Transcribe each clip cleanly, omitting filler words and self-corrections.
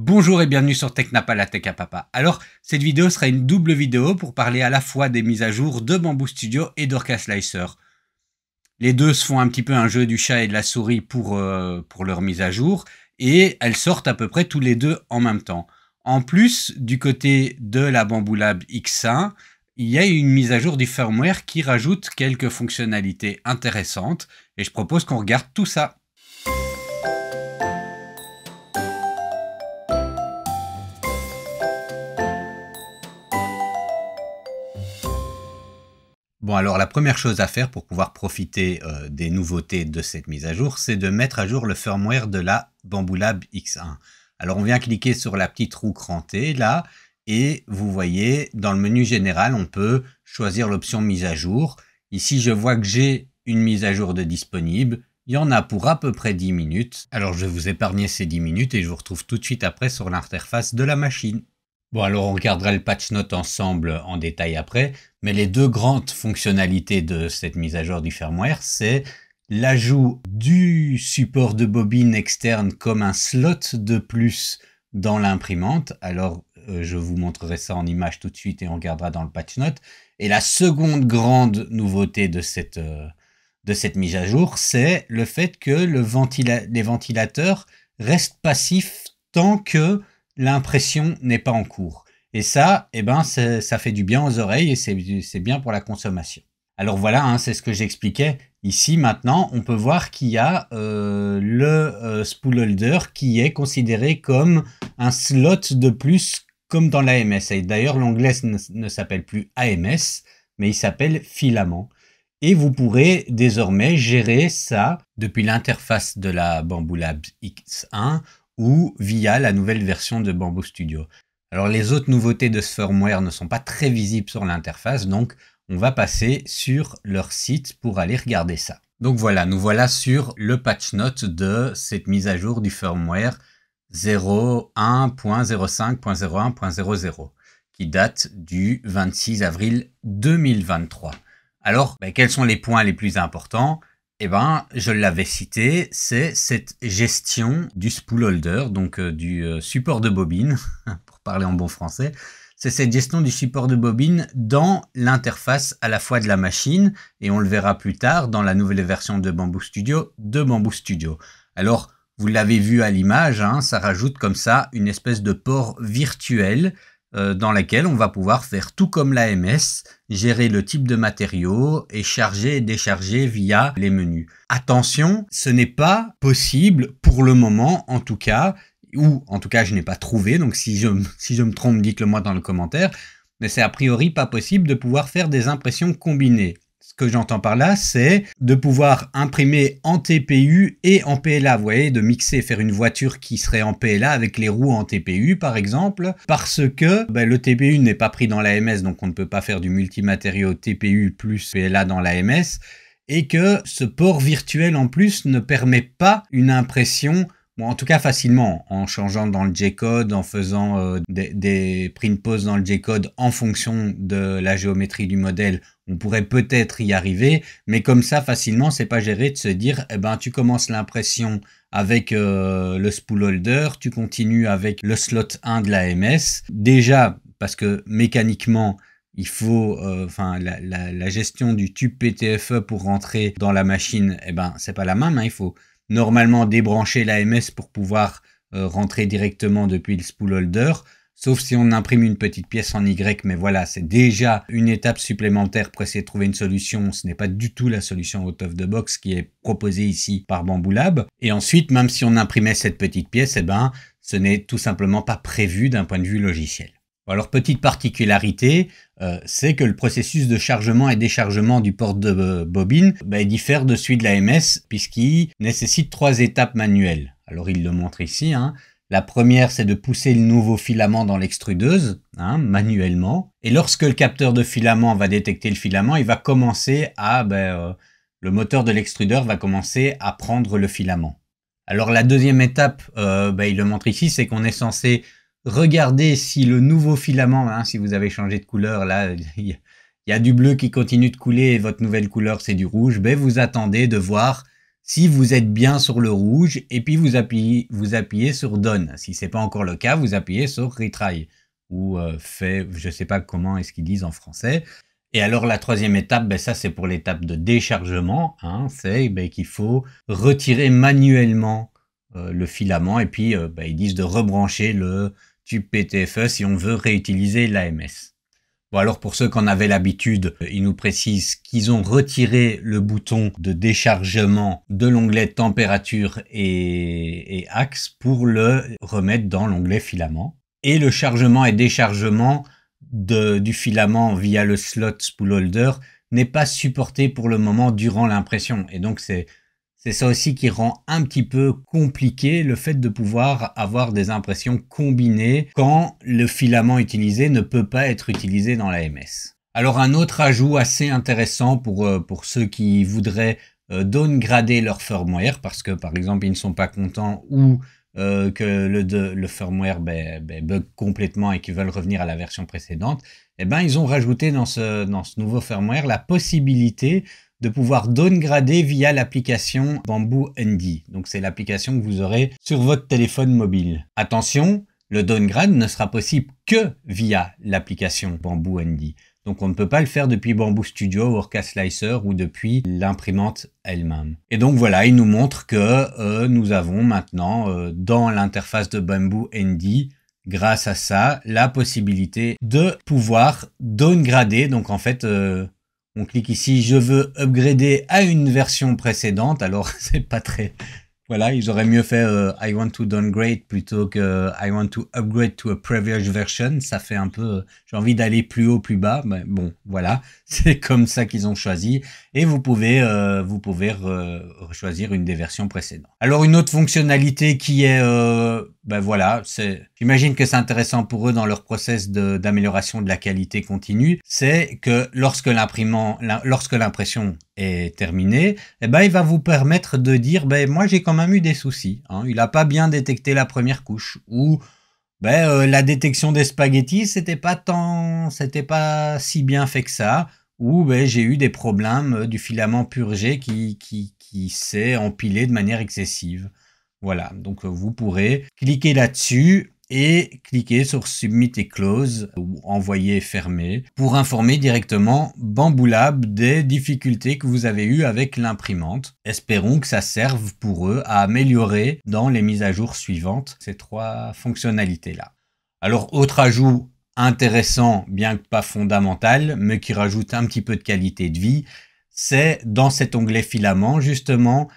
Bonjour et bienvenue sur TechNapa, la tech à papa. Alors, cette vidéo sera une double vidéo pour parler à la fois des mises à jour de Bamboo Studio et d'Orca Slicer. Les deux se font un petit peu un jeu du chat et de la souris pour leur mise à jour et elles sortent à peu près tous les deux en même temps. En plus, du côté de la Bamboo Lab X1, il y a une mise à jour du firmware qui rajoute quelques fonctionnalités intéressantes et je propose qu'on regarde tout ça. Bon, alors la première chose à faire pour pouvoir profiter des nouveautés de cette mise à jour, c'est de mettre à jour le firmware de la Bamboo Lab X1. Alors on vient cliquer sur la petite roue crantée là, et vous voyez dans le menu général, on peut choisir l'option mise à jour. Ici, je vois que j'ai une mise à jour de disponible. Il y en a pour à peu près 10 minutes. Alors je vais vous épargner ces 10 minutes et je vous retrouve tout de suite après sur l'interface de la machine. Bon, alors on regardera le patch note ensemble en détail après, mais les deux grandes fonctionnalités de cette mise à jour du firmware, c'est l'ajout du support de bobine externe comme un slot de plus dans l'imprimante. Alors, je vous montrerai ça en image tout de suite et on regardera dans le patch note. Et la seconde grande nouveauté de cette mise à jour, c'est le fait que les ventilateurs restent passifs tant que l'impression n'est pas en cours. Et ça, ça fait du bien aux oreilles et c'est bien pour la consommation. Alors voilà, c'est ce que j'expliquais. Ici, maintenant, on peut voir qu'il y a le spool holder qui est considéré comme un slot de plus comme dans l'AMS. Et d'ailleurs, l'onglet ne s'appelle plus AMS, mais il s'appelle filament. Et vous pourrez désormais gérer ça depuis l'interface de la Bamboo Lab X1 ou via la nouvelle version de Bamboo Studio. Alors les autres nouveautés de ce firmware ne sont pas très visibles sur l'interface, donc on va passer sur leur site pour aller regarder ça. Donc voilà, nous voilà sur le patch note de cette mise à jour du firmware 01.05.01.00 qui date du 26 avril 2023. Alors, quels sont les points les plus importants ? Je l'avais cité, c'est cette gestion du spool holder, donc du support de bobine, pour parler en bon français. C'est cette gestion du support de bobine dans l'interface à la fois de la machine, et on le verra plus tard dans la nouvelle version de Bamboo Studio, Alors, vous l'avez vu à l'image, ça rajoute comme ça une espèce de port virtuel dans laquelle on va pouvoir faire tout comme l'AMS, gérer le type de matériaux et charger et décharger via les menus. Attention, ce n'est pas possible pour le moment en tout cas, ou en tout cas je n'ai pas trouvé, donc si je me trompe, dites-le moi dans le commentaire, mais c'est a priori pas possible de pouvoir faire des impressions combinées. Ce que j'entends par là, c'est de pouvoir imprimer en TPU et en PLA. Vous voyez, de mixer, faire une voiture qui serait en PLA avec les roues en TPU, par exemple, parce que le TPU n'est pas pris dans l'AMS, donc on ne peut pas faire du multimatériau TPU plus PLA dans l'AMS, et que ce port virtuel en plus ne permet pas une impression, en tout cas facilement, en changeant dans le J-code, en faisant des print pose dans le J-code en fonction de la géométrie du modèle, on pourrait peut-être y arriver, mais comme ça, facilement, c'est pas géré de se dire, tu commences l'impression avec le spool holder, tu continues avec le slot 1 de l'AMS. Déjà, parce que mécaniquement, il faut, la gestion du tube PTFE pour rentrer dans la machine, c'est pas la même, il faut normalement débrancher l'AMS pour pouvoir rentrer directement depuis le spool holder, sauf si on imprime une petite pièce en Y, mais voilà, c'est déjà une étape supplémentaire pour essayer de trouver une solution. Ce n'est pas du tout la solution out of the box qui est proposée ici par Bamboo Lab. Et ensuite, même si on imprimait cette petite pièce, ce n'est tout simplement pas prévu d'un point de vue logiciel. Alors, petite particularité, c'est que le processus de chargement et déchargement du port de bobine diffère de celui de l'AMS puisqu'il nécessite 3 étapes manuelles. Alors, il le montre ici. La première, c'est de pousser le nouveau filament dans l'extrudeuse, manuellement. Et lorsque le capteur de filament va détecter le filament, il va commencer à... le moteur de l'extrudeur va commencer à prendre le filament. Alors, la deuxième étape, il le montre ici, c'est qu'on est censé regardez si le nouveau filament, si vous avez changé de couleur, là, il y a du bleu qui continue de couler et votre nouvelle couleur, c'est du rouge, vous attendez de voir si vous êtes bien sur le rouge et puis vous appuyez sur Done. Si c'est pas encore le cas, vous appuyez sur Retry ou je sais pas comment est-ce qu'ils disent en français. Et alors la troisième étape, ça c'est pour l'étape de déchargement, hein, c'est qu'il faut retirer manuellement le filament et puis ils disent de rebrancher le tube PTFE si on veut réutiliser l'AMS. Bon alors pour ceux qui en avaient l'habitude, ils nous précisent qu'ils ont retiré le bouton de déchargement de l'onglet température et axe pour le remettre dans l'onglet filament. Et le chargement et déchargement du filament via le slot spool holder n'est pas supporté pour le moment durant l'impression. Et donc c'est ça aussi qui rend un petit peu compliqué le fait de pouvoir avoir des impressions combinées quand le filament utilisé ne peut pas être utilisé dans l'AMS. Alors un autre ajout assez intéressant pour ceux qui voudraient downgrader leur firmware parce que par exemple ils ne sont pas contents ou que le firmware bug complètement et qu'ils veulent revenir à la version précédente, ils ont rajouté dans ce nouveau firmware la possibilité de pouvoir downgrader via l'application Bamboo ND. Donc c'est l'application que vous aurez sur votre téléphone mobile. Attention, le downgrade ne sera possible que via l'application Bamboo ND. Donc on ne peut pas le faire depuis Bamboo Studio, Orca Slicer ou depuis l'imprimante elle-même. Et donc voilà, il nous montre que nous avons maintenant dans l'interface de Bamboo ND, grâce à ça, la possibilité de pouvoir downgrader. Donc en fait, on clique ici, je veux upgrader à une version précédente. Alors c'est pas très... Voilà, ils auraient mieux fait I want to downgrade plutôt que I want to upgrade to a previous version. Ça fait un peu, j'ai envie d'aller plus haut, plus bas. Mais bon, voilà, c'est comme ça qu'ils ont choisi. Et vous pouvez choisir une des versions précédentes. Alors une autre fonctionnalité qui est, voilà, j'imagine que c'est intéressant pour eux dans leur process d'amélioration de la qualité continue, c'est que lorsque l'impression est terminée, il va vous permettre de dire, moi j'ai quand même eu des soucis, hein, il n'a pas bien détecté la première couche, ou la détection des spaghettis c'était pas si bien fait que ça, ou j'ai eu des problèmes du filament purgé qui s'est empilé de manière excessive. Voilà, donc vous pourrez cliquer là-dessus et cliquer sur Submit et Close ou Envoyer et fermer pour informer directement Bamboo Lab des difficultés que vous avez eues avec l'imprimante. Espérons que ça serve pour eux à améliorer dans les mises à jour suivantes ces trois fonctionnalités-là. Alors, autre ajout intéressant, bien que pas fondamental, mais qui rajoute un petit peu de qualité de vie, c'est dans cet onglet filament, justement,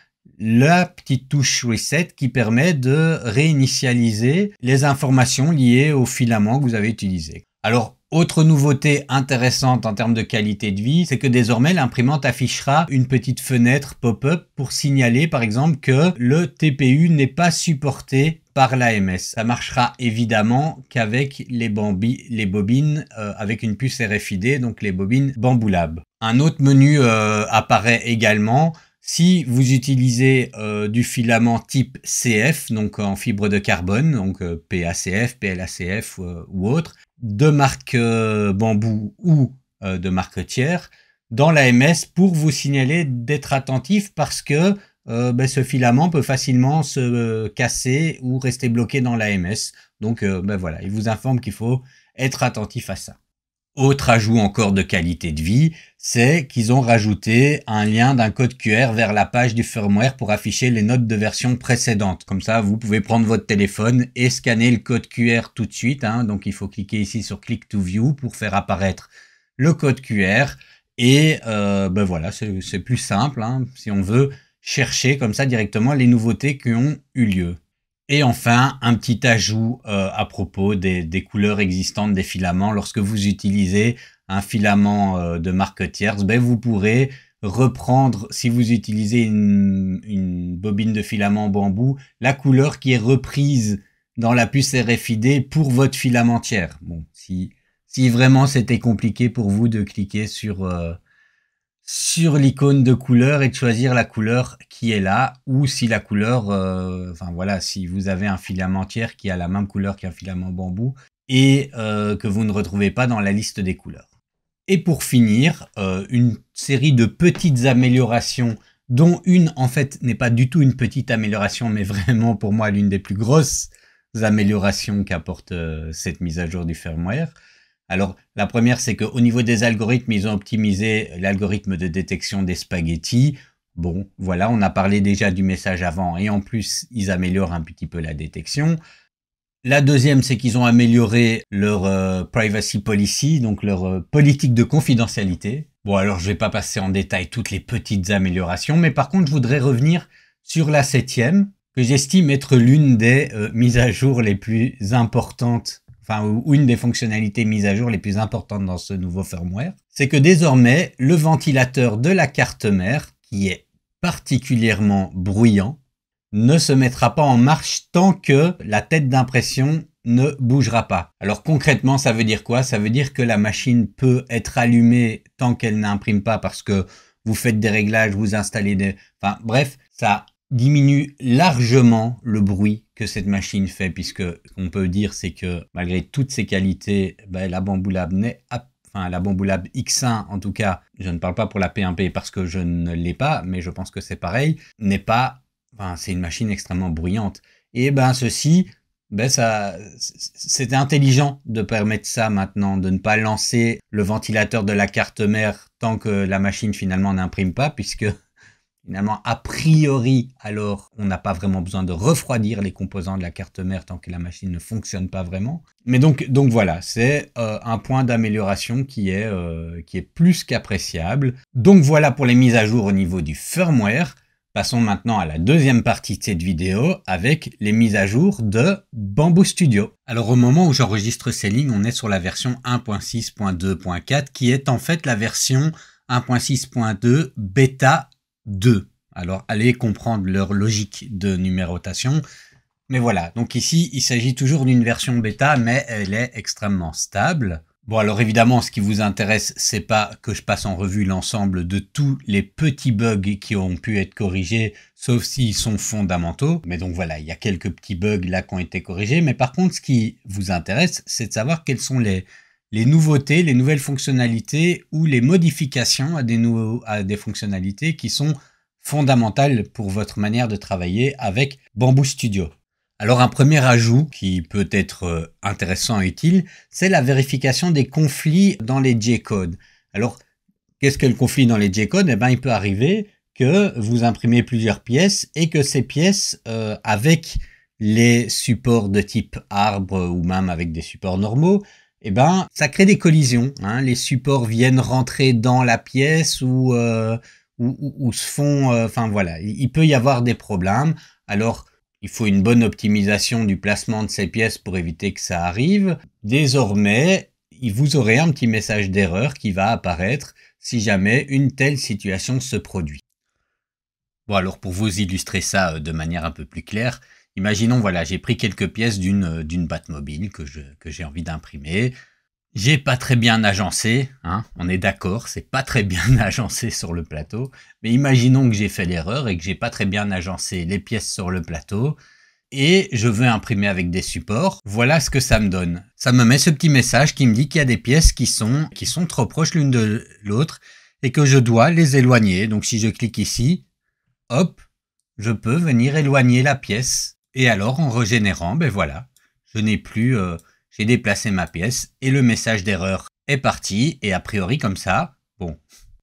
la petite touche Reset qui permet de réinitialiser les informations liées au filament que vous avez utilisé. Alors, autre nouveauté intéressante en termes de qualité de vie, c'est que désormais l'imprimante affichera une petite fenêtre pop-up pour signaler par exemple que le TPU n'est pas supporté par l'AMS. Ça marchera évidemment qu'avec les bobines avec une puce RFID, donc les bobines Bamboo Lab. Un autre menu apparaît également si vous utilisez du filament type CF, donc en fibre de carbone, donc PACF, PLACF ou autre, de marque Bamboo ou de marque tiers, dans l'AMS pour vous signaler d'être attentif parce que ce filament peut facilement se casser ou rester bloqué dans l'AMS. Donc voilà, il vous informe qu'il faut être attentif à ça. Autre ajout encore de qualité de vie, c'est qu'ils ont rajouté un lien d'un code QR vers la page du firmware pour afficher les notes de version précédente. Comme ça, vous pouvez prendre votre téléphone et scanner le code QR tout de suite. Donc, il faut cliquer ici sur Click to View pour faire apparaître le code QR. Et voilà, c'est plus simple si on veut chercher comme ça directement les nouveautés qui ont eu lieu. Et enfin, un petit ajout à propos des couleurs existantes des filaments. Lorsque vous utilisez un filament de marque tierce, vous pourrez reprendre, si vous utilisez une bobine de filament bambou, la couleur qui est reprise dans la puce RFID pour votre filament tiers. Bon, si vraiment c'était compliqué pour vous de cliquer sur l'icône de couleur et de choisir la couleur qui est là, ou si la couleur, si vous avez un filament tiers qui a la même couleur qu'un filament bambou et que vous ne retrouvez pas dans la liste des couleurs. Et pour finir, une série de petites améliorations dont une en fait n'est pas du tout une petite amélioration, mais vraiment pour moi l'une des plus grosses améliorations qu'apporte cette mise à jour du firmware. Alors la première, c'est qu'au niveau des algorithmes, ils ont optimisé l'algorithme de détection des spaghettis. Bon, voilà, on a parlé déjà du message avant et en plus, ils améliorent un petit peu la détection. La deuxième, c'est qu'ils ont amélioré leur privacy policy, donc leur politique de confidentialité. Bon, alors je vais pas passer en détail toutes les petites améliorations, mais par contre, je voudrais revenir sur la 7e, que j'estime être l'une des mises à jour les plus importantes, enfin, ou une des fonctionnalités mises à jour les plus importantes dans ce nouveau firmware. C'est que désormais, le ventilateur de la carte mère, qui est particulièrement bruyant, ne se mettra pas en marche tant que la tête d'impression ne bougera pas. Alors concrètement, ça veut dire quoi? Ça veut dire que la machine peut être allumée tant qu'elle n'imprime pas parce que vous faites des réglages, vous installez des... Enfin bref, ça diminue largement le bruit que cette machine fait, puisque on peut dire c'est que malgré toutes ses qualités, la Bambu Lab la Bambu Lab X1 en tout cas, je ne parle pas pour la P1P parce que je ne l'ai pas, mais je pense que c'est pareil, n'est pas... Enfin, c'est une machine extrêmement bruyante. Et ceci, c'était intelligent de permettre ça maintenant, de ne pas lancer le ventilateur de la carte mère tant que la machine finalement n'imprime pas, puisque finalement, a priori, alors, on n'a pas vraiment besoin de refroidir les composants de la carte mère tant que la machine ne fonctionne pas vraiment. Mais donc voilà, c'est un point d'amélioration qui est plus qu'appréciable. Donc voilà pour les mises à jour au niveau du firmware. Passons maintenant à la deuxième partie de cette vidéo avec les mises à jour de Bambu Studio. Alors au moment où j'enregistre ces lignes, on est sur la version 1.6.2.4 qui est en fait la version 1.6.2 bêta 2. Alors allez comprendre leur logique de numérotation. Mais voilà, donc ici il s'agit toujours d'une version bêta mais elle est extrêmement stable. Bon alors évidemment ce qui vous intéresse c'est pas que je passe en revue l'ensemble de tous les petits bugs qui ont pu être corrigés sauf s'ils sont fondamentaux. Mais donc voilà, il y a quelques petits bugs là qui ont été corrigés. Mais par contre ce qui vous intéresse c'est de savoir quelles sont les nouveautés, les nouvelles fonctionnalités ou les modifications à des fonctionnalités qui sont fondamentales pour votre manière de travailler avec Bambu Studio. Alors un premier ajout qui peut être intéressant et utile, c'est la vérification des conflits dans les J-codes. Alors qu'est-ce que le conflit dans les J-codes? Il peut arriver que vous imprimez plusieurs pièces et que ces pièces avec les supports de type arbre ou même avec des supports normaux, ça crée des collisions. Les supports viennent rentrer dans la pièce ou se font... il peut y avoir des problèmes. Alors, il faut une bonne optimisation du placement de ces pièces pour éviter que ça arrive. Désormais, vous aurez un petit message d'erreur qui va apparaître si jamais une telle situation se produit. Bon, alors pour vous illustrer ça de manière un peu plus claire, imaginons, voilà, j'ai pris quelques pièces d'une Batmobile que j'ai envie d'imprimer. J'ai pas très bien agencé, on est d'accord, c'est pas très bien agencé sur le plateau. Mais imaginons que j'ai fait l'erreur et que j'ai pas très bien agencé les pièces sur le plateau. Et je veux imprimer avec des supports. Voilà ce que ça me donne. Ça me met ce petit message qui me dit qu'il y a des pièces qui sont trop proches l'une de l'autre et que je dois les éloigner. Donc si je clique ici, hop, je peux venir éloigner la pièce. Et alors, en régénérant, voilà, je n'ai plus... j'ai déplacé ma pièce et le message d'erreur est parti. Et a priori, comme ça, bon,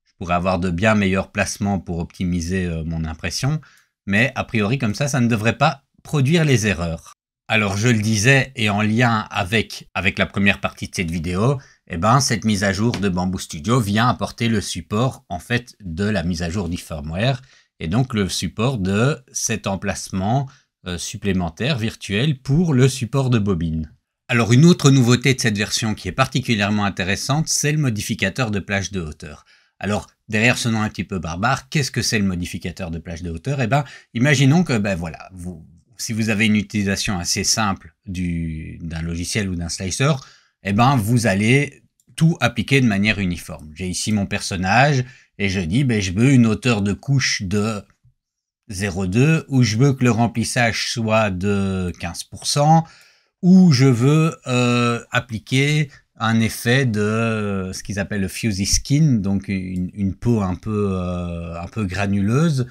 je pourrais avoir de bien meilleurs placements pour optimiser mon impression. Mais a priori, comme ça ne devrait pas produire les erreurs. Alors, je le disais, et en lien avec la première partie de cette vidéo, cette mise à jour de Bambu Studio vient apporter le support, en fait, de la mise à jour du firmware. Et donc, le support de cet emplacement supplémentaire virtuel pour le support de bobine. Alors une autre nouveauté de cette version qui est particulièrement intéressante, c'est le modificateur de plage de hauteur. Alors derrière ce nom un petit peu barbare, qu'est-ce que c'est le modificateur de plage de hauteur? Imaginons que si vous avez une utilisation assez simple d'un logiciel ou d'un slicer, vous allez tout appliquer de manière uniforme. J'ai ici mon personnage et je dis je veux une hauteur de couche de 0,2 ou je veux que le remplissage soit de 15%. Ou je veux appliquer un effet de ce qu'ils appellent le fuzzy skin, donc une peau un peu granuleuse,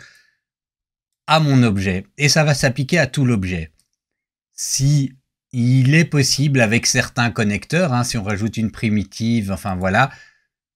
à mon objet. Et ça va s'appliquer à tout l'objet. Si il est possible avec certains connecteurs, hein, si on rajoute une primitive, enfin voilà,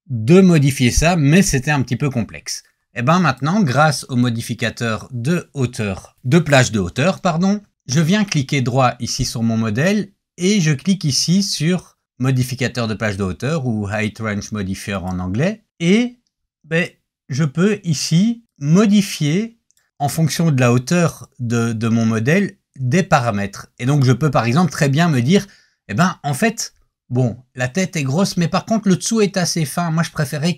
de modifier ça, mais c'était un petit peu complexe. Et bien maintenant, grâce au modificateur de hauteur, de plage de hauteur, pardon, je viens cliquer droit ici sur mon modèle et je clique ici sur modificateur de plage de hauteur ou height range modifier en anglais et ben, je peux ici modifier en fonction de la hauteur de mon modèle des paramètres. Et donc je peux par exemple très bien me dire, eh ben en fait, bon, la tête est grosse, mais par contre le dessous est assez fin. Moi je préférais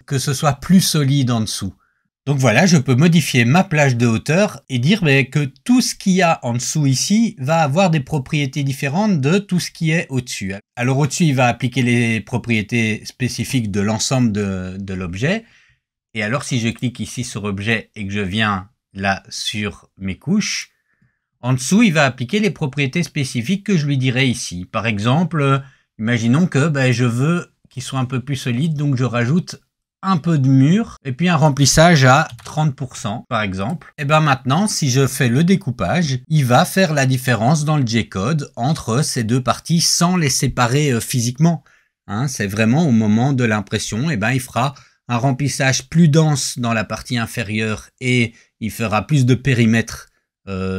que ce soit plus solide en dessous. Donc voilà, je peux modifier ma plage de hauteur et dire que tout ce qu'il y a en dessous ici va avoir des propriétés différentes de tout ce qui est au-dessus. Alors au-dessus, il va appliquer les propriétés spécifiques de l'ensemble de l'objet. Et alors si je clique ici sur objet et que je viens là sur mes couches, en dessous, il va appliquer les propriétés spécifiques que je lui dirai ici. Par exemple, imaginons que je veux qu'il soit un peu plus solide, donc je rajoute un peu de mur et puis un remplissage à 30% par exemple. Et bien maintenant, si je fais le découpage, il va faire la différence dans le G-code entre ces deux parties sans les séparer physiquement. Hein, c'est vraiment au moment de l'impression, il fera un remplissage plus dense dans la partie inférieure et il fera plus de périmètre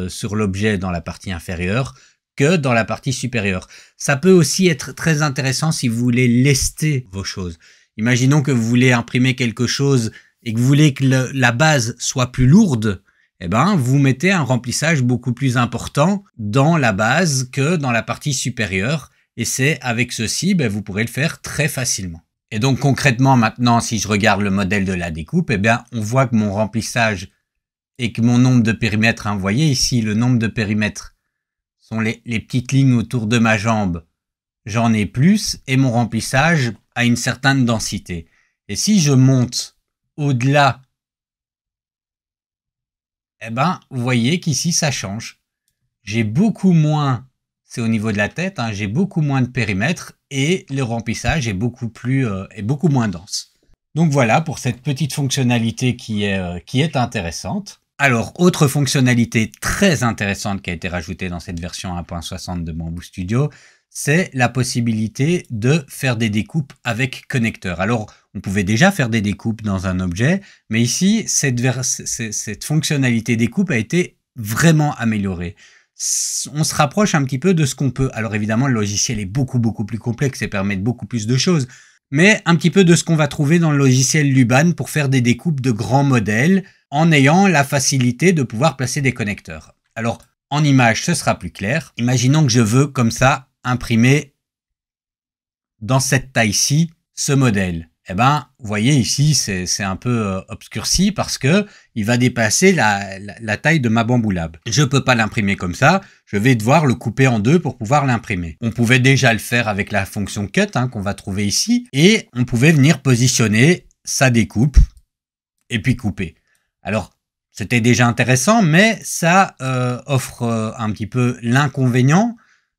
sur l'objet dans la partie inférieure que dans la partie supérieure. Ça peut aussi être très intéressant si vous voulez lester vos choses. Imaginons que vous voulez imprimer quelque chose et que vous voulez que la base soit plus lourde, vous mettez un remplissage beaucoup plus important dans la base que dans la partie supérieure. Et c'est avec ceci, vous pourrez le faire très facilement. Et donc concrètement maintenant, si je regarde le modèle de la découpe, on voit que mon remplissage et que mon nombre de périmètres, hein, vous voyez ici le nombre de périmètres sont les petites lignes autour de ma jambe. J'en ai plus et mon remplissage a une certaine densité. Et si je monte au-delà, vous voyez qu'ici ça change. J'ai beaucoup moins, c'est au niveau de la tête, hein, j'ai beaucoup moins de périmètre et le remplissage est beaucoup moins dense. Donc voilà pour cette petite fonctionnalité qui est intéressante. Alors, autre fonctionnalité très intéressante qui a été rajoutée dans cette version 1.60 de Bamboo Studio, c'est la possibilité de faire des découpes avec connecteur. Alors, on pouvait déjà faire des découpes dans un objet, mais ici, cette fonctionnalité découpe a été vraiment améliorée. On se rapproche un petit peu de ce qu'on peut. Alors évidemment, le logiciel est beaucoup plus complexe et permet beaucoup plus de choses, mais un petit peu de ce qu'on va trouver dans le logiciel Luban pour faire des découpes de grands modèles en ayant la facilité de pouvoir placer des connecteurs. Alors, en image, ce sera plus clair. Imaginons que je veux, comme ça, imprimer dans cette taille-ci ce modèle. Vous voyez ici, c'est un peu obscurci parce que il va dépasser la taille de ma Bamboo Lab. Je peux pas l'imprimer comme ça, je vais devoir le couper en deux pour pouvoir l'imprimer. On pouvait déjà le faire avec la fonction cut qu'on va trouver ici et on pouvait venir positionner sa découpe et puis couper. Alors, c'était déjà intéressant, mais ça offre un petit peu l'inconvénient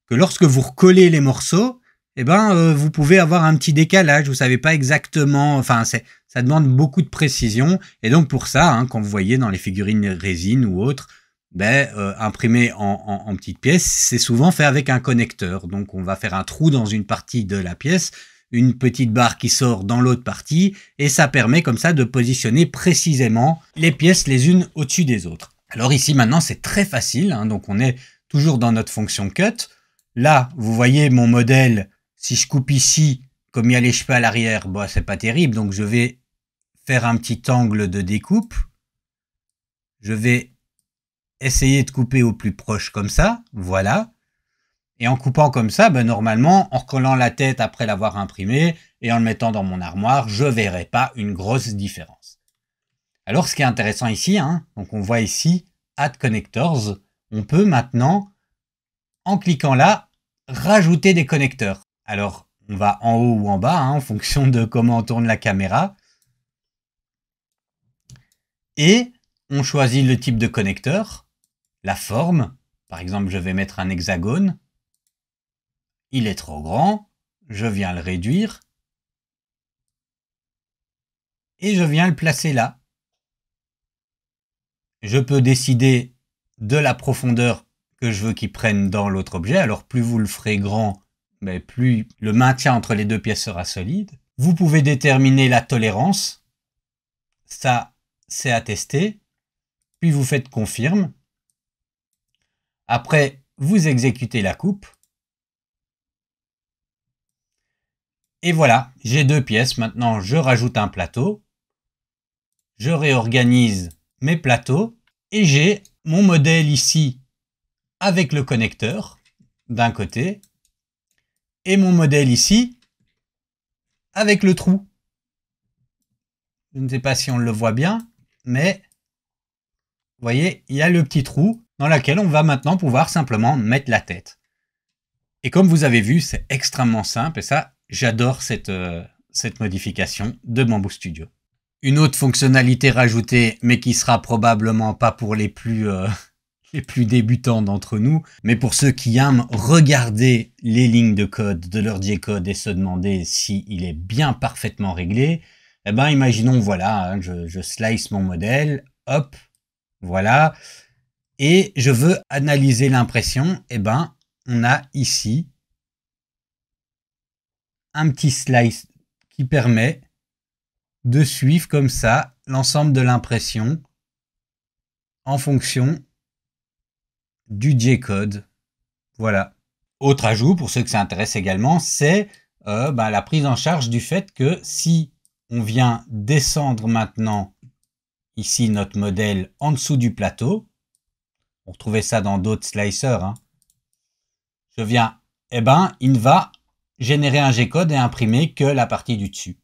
que lorsque vous recollez les morceaux, vous pouvez avoir un petit décalage, vous savez pas exactement, enfin ça demande beaucoup de précision et donc pour ça, quand vous voyez dans les figurines résine ou autres, imprimé en petites pièces, c'est souvent fait avec un connecteur. Donc on va faire un trou dans une partie de la pièce, une petite barre qui sort dans l'autre partie et ça permet comme ça de positionner précisément les pièces les unes au-dessus des autres. Alors ici maintenant c'est très facile, donc on est toujours dans notre fonction cut. Là vous voyez mon modèle. Si je coupe ici, comme il y a les cheveux à l'arrière, c'est pas terrible. Donc, je vais faire un petit angle de découpe. Je vais essayer de couper au plus proche comme ça. Voilà. Et en coupant comme ça, normalement, en recollant la tête après l'avoir imprimé et en le mettant dans mon armoire, je ne verrai pas une grosse différence. Alors, ce qui est intéressant ici, donc on voit ici Add Connectors. On peut maintenant, en cliquant là, rajouter des connecteurs. Alors, on va en haut ou en bas, en fonction de comment on tourne la caméra. Et on choisit le type de connecteur, la forme. Par exemple, je vais mettre un hexagone. Il est trop grand. je viens le réduire et je viens le placer là. Je peux décider de la profondeur que je veux qu'il prenne dans l'autre objet. Alors plus vous le ferez grand, mais plus le maintien entre les deux pièces sera solide. Vous pouvez déterminer la tolérance. Ça, c'est à tester. Puis vous faites confirme. Après, vous exécutez la coupe. Et voilà, j'ai deux pièces. Maintenant, je rajoute un plateau. Je réorganise mes plateaux. Et j'ai mon modèle ici avec le connecteur d'un côté. Et mon modèle ici avec le trou. Je ne sais pas si on le voit bien, mais vous voyez, il y a le petit trou dans lequel on va maintenant pouvoir simplement mettre la tête. Et comme vous avez vu, c'est extrêmement simple et ça, j'adore cette modification de Bamboo Studio. Une autre fonctionnalité rajoutée, mais qui sera probablement pas pour les plus débutants d'entre nous, mais pour ceux qui aiment regarder les lignes de code de leur J-code et se demander s'il est bien parfaitement réglé, eh ben, imaginons, voilà, hein, je slice mon modèle, hop, voilà, et je veux analyser l'impression, eh ben, on a ici un petit slice qui permet de suivre comme ça l'ensemble de l'impression en fonction du J-code. Voilà. Autre ajout, pour ceux que ça intéresse également, c'est la prise en charge du fait que si on vient descendre maintenant ici notre modèle en dessous du plateau, on retrouvait ça dans d'autres slicers, hein, je viens, eh ben, il ne va générer un G-code et imprimer que la partie du dessus.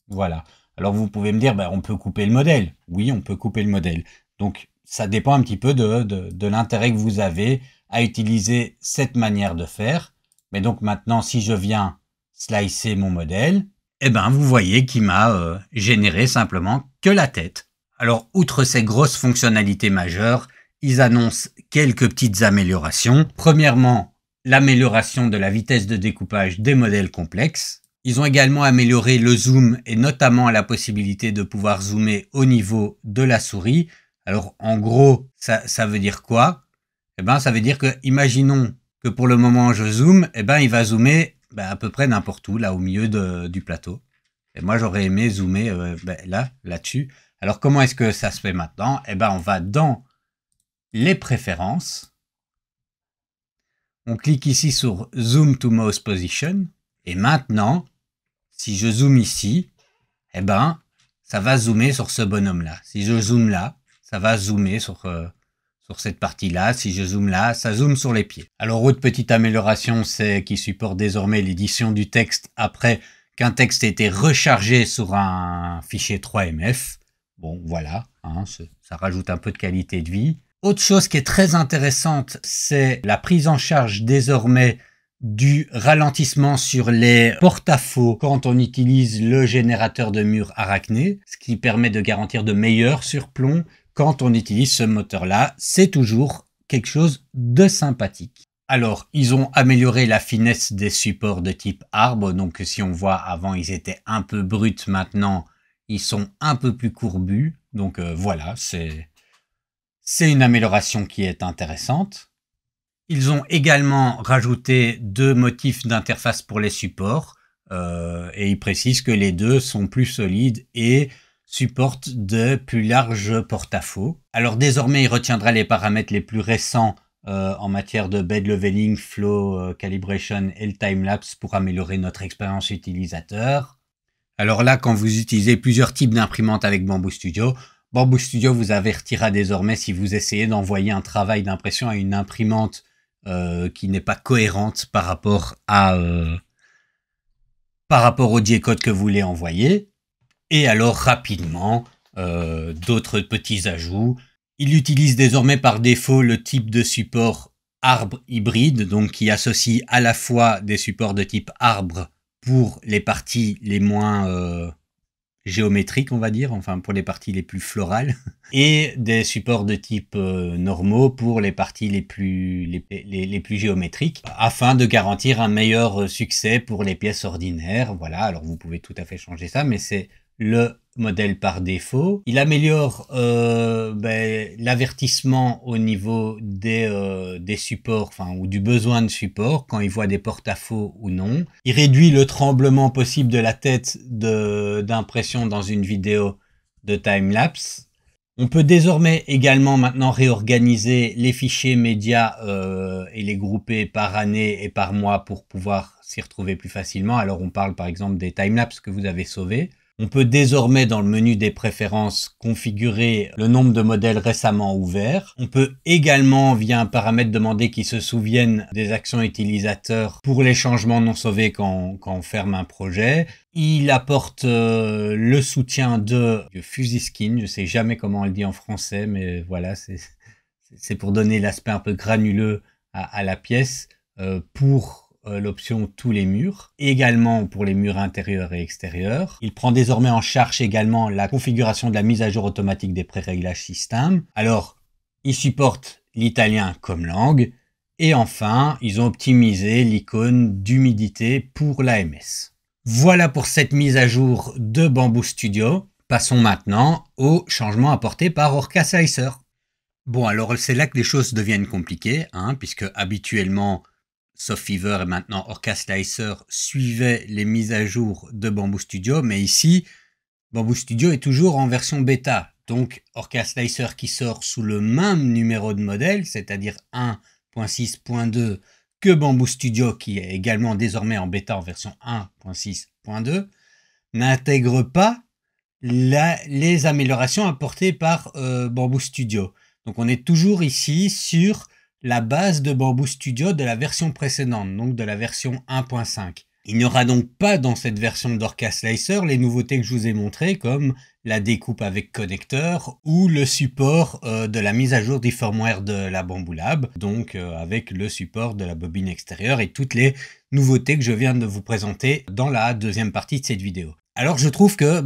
Voilà. Alors vous pouvez me dire, on peut couper le modèle. Oui, on peut couper le modèle. Donc ça dépend un petit peu de l'intérêt que vous avez à utiliser cette manière de faire. Mais donc maintenant, si je viens slicer mon modèle, eh ben vous voyez qu'il m'a généré simplement que la tête. Alors, outre ces grosses fonctionnalités majeures, ils annoncent quelques petites améliorations. Premièrement, l'amélioration de la vitesse de découpage des modèles complexes. Ils ont également amélioré le zoom et notamment la possibilité de pouvoir zoomer au niveau de la souris. Alors, en gros, ça veut dire quoi? Eh ben, ça veut dire que, imaginons que pour le moment je zoome, eh ben, il va zoomer à peu près n'importe où, là, au milieu du plateau. Et moi, j'aurais aimé zoomer là-dessus. Alors, comment est-ce que ça se fait maintenant? Eh ben, on va dans les préférences. On clique ici sur Zoom to Mouse Position. Et maintenant, si je zoome ici, eh ben, ça va zoomer sur ce bonhomme-là. Si je zoome là, ça va zoomer sur cette partie-là. Si je zoome là, ça zoome sur les pieds. Alors, autre petite amélioration, c'est qu'il supporte désormais l'édition du texte après qu'un texte ait été rechargé sur un fichier 3MF. Bon, voilà, hein, ça rajoute un peu de qualité de vie. Autre chose qui est très intéressante, c'est la prise en charge désormais du ralentissement sur les porte-à-faux quand on utilise le générateur de murs Arachné, ce qui permet de garantir de meilleurs surplombs quand on utilise ce moteur-là. C'est toujours quelque chose de sympathique. Alors, ils ont amélioré la finesse des supports de type arbre. Donc, si on voit avant, ils étaient un peu bruts. Maintenant, ils sont un peu plus courbus. Donc, voilà, c'est une amélioration qui est intéressante. Ils ont également rajouté 2 motifs d'interface pour les supports. Et ils précisent que les deux sont plus solides et supportent de plus larges porte-à-faux. Alors, désormais, il retiendra les paramètres les plus récents en matière de bed leveling, flow, calibration et le timelapse pour améliorer notre expérience utilisateur. Alors là, quand vous utilisez plusieurs types d'imprimantes avec Bamboo Studio vous avertira désormais si vous essayez d'envoyer un travail d'impression à une imprimante qui n'est pas cohérente par rapport au J-code que vous voulez envoyer. Et alors rapidement, d'autres petits ajouts. Il utilise désormais par défaut le type de support arbre hybride, donc qui associe à la fois des supports de type arbre pour les parties les moins géométriques, on va dire, enfin pour les parties les plus florales, et des supports de type normaux pour les parties les plus géométriques, afin de garantir un meilleur succès pour les pièces ordinaires. Voilà, alors vous pouvez tout à fait changer ça, mais c'est le modèle par défaut. Il améliore l'avertissement au niveau des supports, enfin, ou du besoin de support, quand il voit des porte-à-faux ou non. Il réduit le tremblement possible de la tête d'impression dans une vidéo de time-lapse. On peut désormais également maintenant réorganiser les fichiers médias et les grouper par année et par mois pour pouvoir s'y retrouver plus facilement. Alors on parle par exemple des timelapses que vous avez sauvés. On peut désormais dans le menu des préférences configurer le nombre de modèles récemment ouverts. On peut également via un paramètre demander qu'il se souvienne des actions utilisateurs pour les changements non sauvés quand on ferme un projet. Il apporte le soutien de Fuzzy Skin, je sais jamais comment on le dit en français, mais voilà, c'est pour donner l'aspect un peu granuleux à la pièce pour l'option tous les murs, également pour les murs intérieurs et extérieurs. Il prend désormais en charge également la configuration de la mise à jour automatique des pré-réglages système. Alors, il supporte l'italien comme langue. Et enfin, ils ont optimisé l'icône d'humidité pour l'AMS. Voilà pour cette mise à jour de Bamboo Studio. Passons maintenant aux changements apportés par Orca Slicer. Bon, alors c'est là que les choses deviennent compliquées, puisque habituellement, Softfever et maintenant Orca Slicer suivaient les mises à jour de Bamboo Studio, mais ici, Bamboo Studio est toujours en version bêta. Donc, Orca Slicer qui sort sous le même numéro de modèle, c'est-à-dire 1.6.2, que Bamboo Studio qui est également désormais en bêta en version 1.6.2, n'intègre pas les améliorations apportées par Bamboo Studio. Donc, on est toujours ici sur la base de Bamboo Studio de la version précédente, donc de la version 1.5. Il n'y aura donc pas dans cette version d'Orca Slicer les nouveautés que je vous ai montrées, comme la découpe avec connecteur ou le support de la mise à jour du firmware de la Bamboo Lab, donc avec le support de la bobine extérieure et toutes les nouveautés que je viens de vous présenter dans la deuxième partie de cette vidéo. Alors je trouve que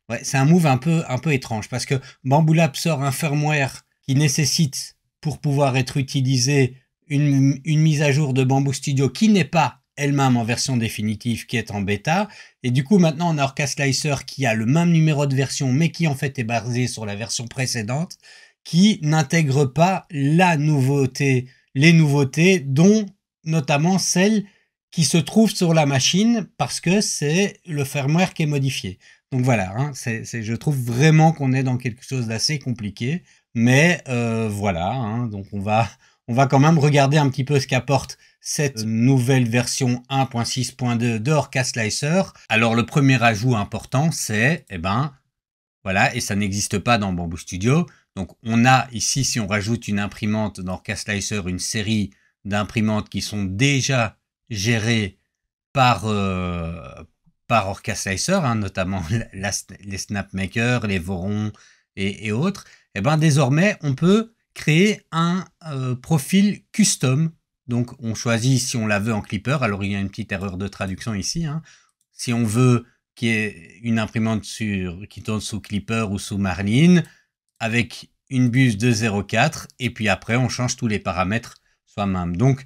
ouais, c'est un move un peu étrange, parce que Bamboo Lab sort un firmware qui nécessite, pour pouvoir être utilisé, une mise à jour de Bamboo Studio qui n'est pas elle-même en version définitive, qui est en bêta. Et du coup, maintenant, on a Orca Slicer qui a le même numéro de version, mais qui en fait est basé sur la version précédente, qui n'intègre pas les nouveautés, dont notamment celles qui se trouvent sur la machine, parce que c'est le firmware qui est modifié. Donc voilà, je trouve vraiment qu'on est dans quelque chose d'assez compliqué. Mais voilà, donc on va quand même regarder un petit peu ce qu'apporte cette nouvelle version 1.6.2 de Orca Slicer. Alors le premier ajout important, c'est, voilà, et ça n'existe pas dans Bamboo Studio. Donc on a ici, si on rajoute une imprimante dans Orca Slicer, une série d'imprimantes qui sont déjà gérées par Orca Slicer, notamment les Snapmaker, les Voron et autres. Désormais, on peut créer un profil custom. Donc, on choisit si on la veut en Clipper. Alors, il y a une petite erreur de traduction ici. Si on veut qu'il y ait une imprimante qui tourne sous Clipper ou sous Marlin, avec une buse de 0.4, et puis après, on change tous les paramètres soi-même. Donc,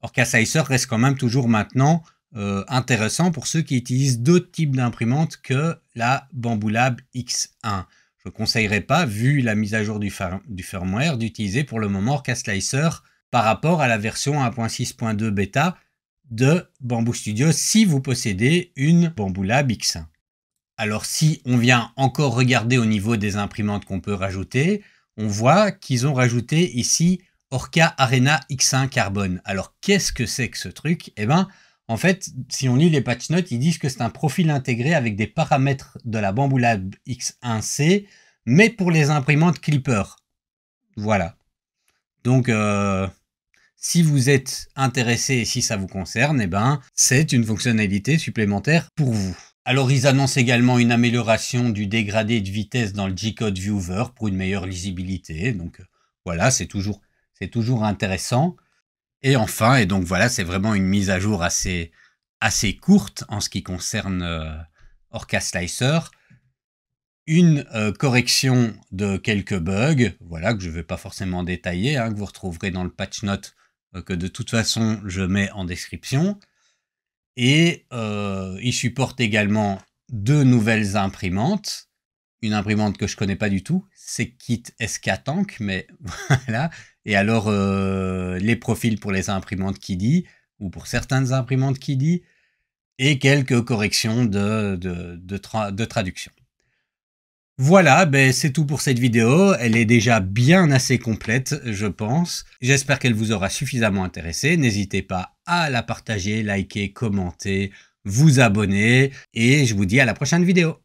Orca Slicer reste quand même toujours maintenant intéressant pour ceux qui utilisent d'autres types d'imprimantes que la Bamboo Lab X1. Je ne conseillerais pas, vu la mise à jour du firmware, d'utiliser pour le moment Orca Slicer par rapport à la version 1.6.2 bêta de Bamboo Studio si vous possédez une Bamboo Lab X1. Alors si on vient encore regarder au niveau des imprimantes qu'on peut rajouter, on voit qu'ils ont rajouté ici Orca Arena X1 Carbone. Alors qu'est-ce que c'est que ce truc ? En fait, si on lit les patch notes, ils disent que c'est un profil intégré avec des paramètres de la Bamboo Lab X1C, mais pour les imprimantes Clipper. Voilà. Donc, si vous êtes intéressé et si ça vous concerne, c'est une fonctionnalité supplémentaire pour vous. Alors, ils annoncent également une amélioration du dégradé de vitesse dans le G-Code Viewer pour une meilleure lisibilité. Donc, voilà, c'est toujours intéressant. Et enfin, et donc voilà, c'est vraiment une mise à jour assez courte en ce qui concerne Orca Slicer, une correction de quelques bugs, voilà, que je ne vais pas forcément détailler, hein, que vous retrouverez dans le patch note, que de toute façon je mets en description. Et il supporte également 2 nouvelles imprimantes. Une imprimante que je connais pas du tout, c'est Kit SK Tank, mais voilà. Et alors les profils pour les imprimantes KiDi, ou pour certaines imprimantes KiDi, et quelques corrections de traduction. Voilà, ben c'est tout pour cette vidéo. Elle est déjà bien assez complète, je pense. J'espère qu'elle vous aura suffisamment intéressé. N'hésitez pas à la partager, liker, commenter, vous abonner. Et je vous dis à la prochaine vidéo.